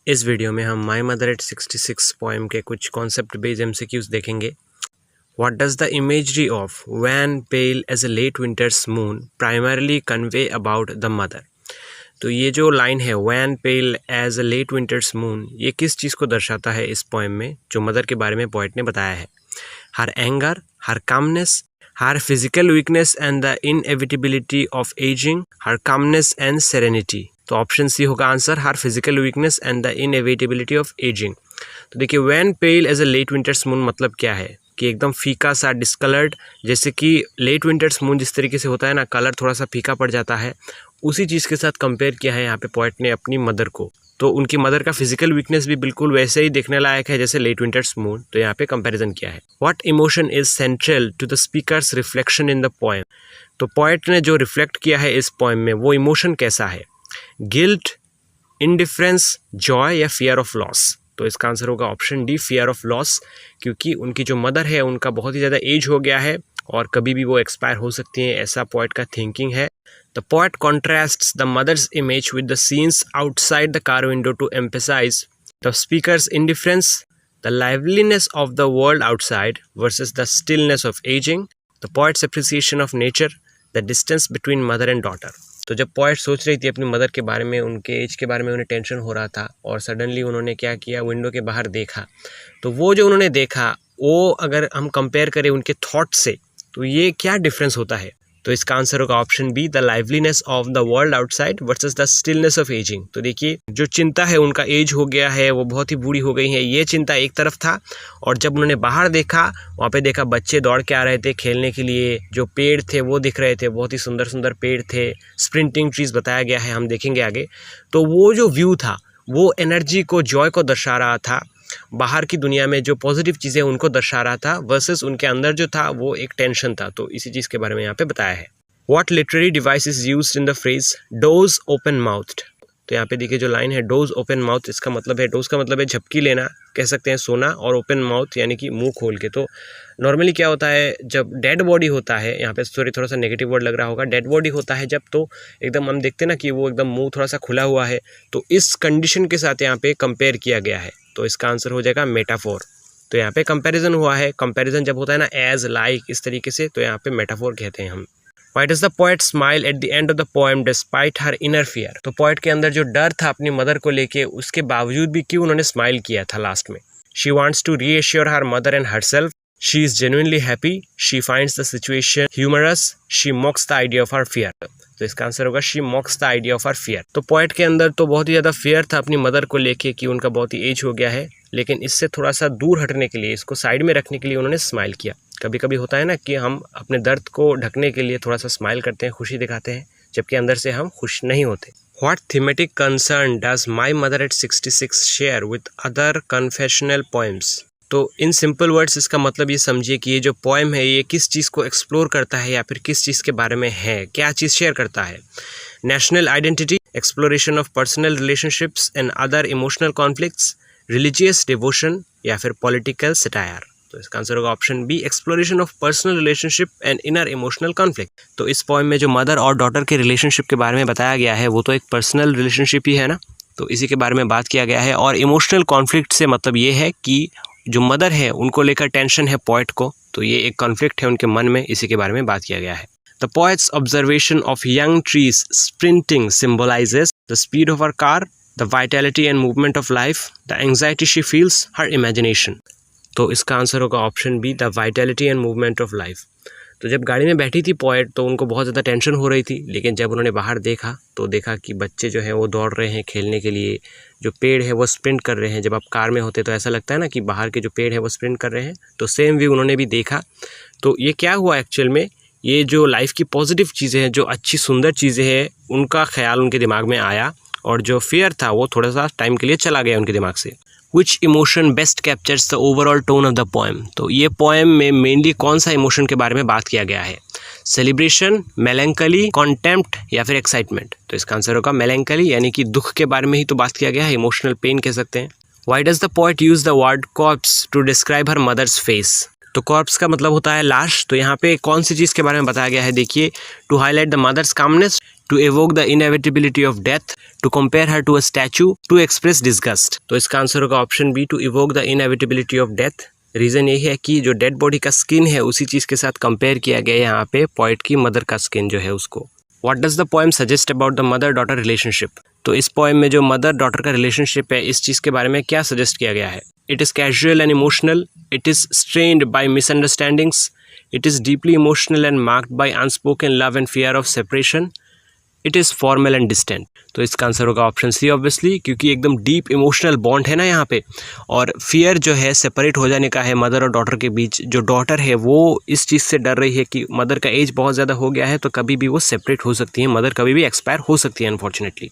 इस वीडियो में हम माई मदर एट 66 पोएम के कुछ कॉन्सेप्ट बेस्ड एमसीक्यूज देखेंगे। What does the imagery of wan pale as a late winter's moon primarily convey about the mother. तो ये जो लाइन है wan pale as a late winter's moon, ये किस चीज़ को दर्शाता है इस पोएम में जो मदर के बारे में पोएट ने बताया है। Her anger, her calmness, her physical weakness and the inevitability of ageing, her calmness and serenity. तो ऑप्शन सी होगा answer, her physical weakness and the inevitability of ageing. तो देखिए wan pale as a late winter's moon मतलब क्या है कि एकदम फीका सा डिस्कलर्ड, जैसे कि लेट विंटर्स मून जिस तरीके से होता है ना, कलर थोड़ा सा फीका पड़ जाता है, उसी चीज़ के साथ कंपेयर किया है यहाँ पे पोएट ने अपनी मदर को। तो उनकी मदर का फिजिकल वीकनेस भी बिल्कुल वैसे ही देखने लायक है जैसे लेट विंटर्स मून, तो यहाँ पे कंपैरिजन किया है। What emotion is central to the speaker's reflection in the poem. तो पोएट ने जो रिफ्लेक्ट किया है इस पोएम में वो इमोशन कैसा है, गिल्ट, इंडिफरेंस, जॉय या फियर ऑफ लॉस। तो इसका आंसर होगा option D, fear of loss, क्योंकि उनकी जो मदर है उनका बहुत ही ज़्यादा एज हो गया है और कभी भी वो एक्सपायर हो सकती हैं, ऐसा पोएट का थिंकिंग है। The poet contrasts the mother's image with the scenes outside the car window to emphasize the speaker's indifference, the liveliness of the world outside versus the stillness of aging, the poet's appreciation of nature, the distance between mother and daughter। तो जब poet सोच रही थी अपनी mother के बारे में, उनके एज के बारे में उन्हें टेंशन हो रहा था और सडनली उन्होंने क्या किया, विंडो के बाहर देखा। तो वो जो उन्होंने देखा वो अगर हम कंपेयर करें उनके थॉट से तो ये क्या डिफरेंस होता है। तो इसका आंसर होगा option B, the liveliness of the world outside versus the stillness of ageing. तो देखिए जो चिंता है, उनका एज हो गया है, वो बहुत ही बूढ़ी हो गई है, ये चिंता एक तरफ था, और जब उन्होंने बाहर देखा वहाँ पे देखा बच्चे दौड़ के आ रहे थे खेलने के लिए, जो पेड़ थे वो दिख रहे थे, बहुत ही सुंदर सुंदर पेड़ थे, स्प्रिंटिंग ट्रीज बताया गया है, हम देखेंगे आगे। तो वो जो व्यू था वो एनर्जी को, जॉय को दर्शा रहा था, बाहर की दुनिया में जो पॉजिटिव चीज़ें उनको दर्शा रहा था, वर्सेस उनके अंदर जो था वो एक टेंशन था। तो इसी चीज़ के बारे में यहाँ पे बताया है। What literary device is used in the phrase doze open mouthed। तो यहाँ पे देखिए जो लाइन है डोज ओपन माउथ, इसका मतलब है, डोज का मतलब है झपकी लेना, कह सकते हैं सोना, और ओपन माउथ यानी कि मुंह खोल के। तो नॉर्मली क्या होता है जब डेड बॉडी होता है, यहाँ पे सॉरी थोड़ा सा नेगेटिव वर्ड लग रहा होगा, डेड बॉडी होता है जब, तो एकदम हम देखते हैं ना कि वो एकदम मुंह थोड़ा सा खुला हुआ है, तो इस कंडीशन के साथ यहाँ पे कंपेयर किया गया है। तो इसका आंसर हो जाएगा मेटाफोर। तो यहाँ पे कंपेरिजन हुआ है, कंपेरिजन जब होता है ना एज लाइक इस तरीके से, तो यहाँ पे मेटाफोर कहते हैं हम। Why does the poet smile at the end of the poem despite her inner fear। तो पोएट के अंदर जो डर था अपनी मदर को लेके, उसके बावजूद भी क्यों उन्होंने स्माइल किया था लास्ट में। She wants to reassure her mother and herself, she is genuinely happy, she finds the situation humorous, she mocks the idea of her fear। तो इसका आंसर होगा she mocks the idea of her fear। तो poet के अंदर तो बहुत ही ज़्यादा fair था अपनी मदर को लेके कि उनका बहुत ही एज हो गया है, लेकिन इससे थोड़ा सा दूर हटने के लिए, इसको साइड में रखने के लिए उन्होंने स्माइल किया। कभी कभी होता है ना कि हम अपने दर्द को ढकने के लिए थोड़ा सा स्माइल करते हैं, खुशी दिखाते हैं, जबकि अंदर से हम खुश नहीं होते। What thematic concern does My Mother at 66 share with other confessional poems। तो इन सिंपल वर्ड्स इसका मतलब ये समझिए कि ये जो पोएम है ये किस चीज़ को एक्सप्लोर करता है या फिर किस चीज़ के बारे में है, क्या चीज़ शेयर करता है। National identity, exploration of personal relationships and other emotional conflicts, religious devotion या फिर पॉलिटिकल सटायर। तो इसका आंसर होगा option B, exploration of personal relationship and inner emotional conflict. तो इस पोएम में जो मदर और डॉटर के रिलेशनशिप के बारे में बताया गया है वो तो एक पर्सनल रिलेशनशिप ही है ना, तो इसी के बारे में बात किया गया है। और इमोशनल कॉन्फ्लिक्ट से मतलब ये है कि जो मदर है उनको लेकर टेंशन है पोएट को, तो ये एक कॉन्फ्लिक्ट है उनके मन में, इसी के बारे में बात किया गया है। The poet's observation of young trees sprinting symbolises the speed of her car, the vitality and movement of life, the anxiety she feels, her imagination. तो इसका आंसर होगा option B, the vitality and movement of life. तो जब गाड़ी में बैठी थी poet तो उनको बहुत ज़्यादा टेंशन हो रही थी, लेकिन जब उन्होंने बाहर देखा तो देखा कि बच्चे जो हैं वो दौड़ रहे हैं खेलने के लिए, जो पेड़ है वो स्प्रिंट कर रहे हैं। जब आप कार में होते तो ऐसा लगता है ना कि बाहर के जो पेड़ है वो स्प्रिंट कर रहे हैं, तो सेम व्यू उन्होंने भी देखा। तो ये क्या हुआ एक्चुअल में, ये जो लाइफ की पॉजिटिव चीज़ें हैं, जो अच्छी सुंदर चीज़ें हैं, उनका ख्याल उनके दिमाग में आया, और जो फियर था वो थोड़ा सा टाइम के लिए चला गया उनके दिमाग से। Which emotion best captures the overall tone of the poem। तो ये पोएम में मेनली कौन सा इमोशन के बारे में बात किया गया है, सेलिब्रेशन, मेलैंकली, कॉन्टेम्प्ट या फिर एक्साइटमेंट। तो इसका आंसर होगा मेलैंकली, यानी कि दुख के बारे में ही तो बात किया गया है, इमोशनल पेन कह सकते हैं। Why does the poet use the word corpse to describe her mother's face। तो कॉर्प्स का मतलब होता है लाश, तो यहाँ पे कौन सी चीज़ के बारे में बताया गया है, देखिए, to highlight the mother's calmness, to evoke the inevitability of death, to compare her to a statue, to express disgust. तो इसका आंसर होगा option B, to evoke the inevitability of death. Reason ये है कि जो डेड बॉडी का skin है उसी चीज़ के साथ कंपेयर किया गया यहाँ पे पोइट की मदर का स्किन जो है उसको. What does the poem suggest about the mother-daughter relationship? तो इस पोएम में जो मदर डॉटर का रिलेशनशिप है इस चीज़ के बारे में क्या सजेस्ट किया गया है? It is casual and emotional. It is strained by misunderstandings. It is deeply emotional and marked by unspoken love and fear of separation. It is formal and distant. तो इसका आंसर होगा ऑप्शन सी ऑब्वियसली, क्योंकि एकदम deep emotional bond है ना यहाँ पे, और फियर जो है सेपरेट हो जाने का है मदर और डॉटर के बीच. जो डॉटर है वो इस चीज़ से डर रही है कि मदर का एज बहुत ज़्यादा हो गया है तो कभी भी वो सेपरेट हो सकती है, मदर कभी भी एक्सपायर हो सकती है अनफॉर्चुनेटली.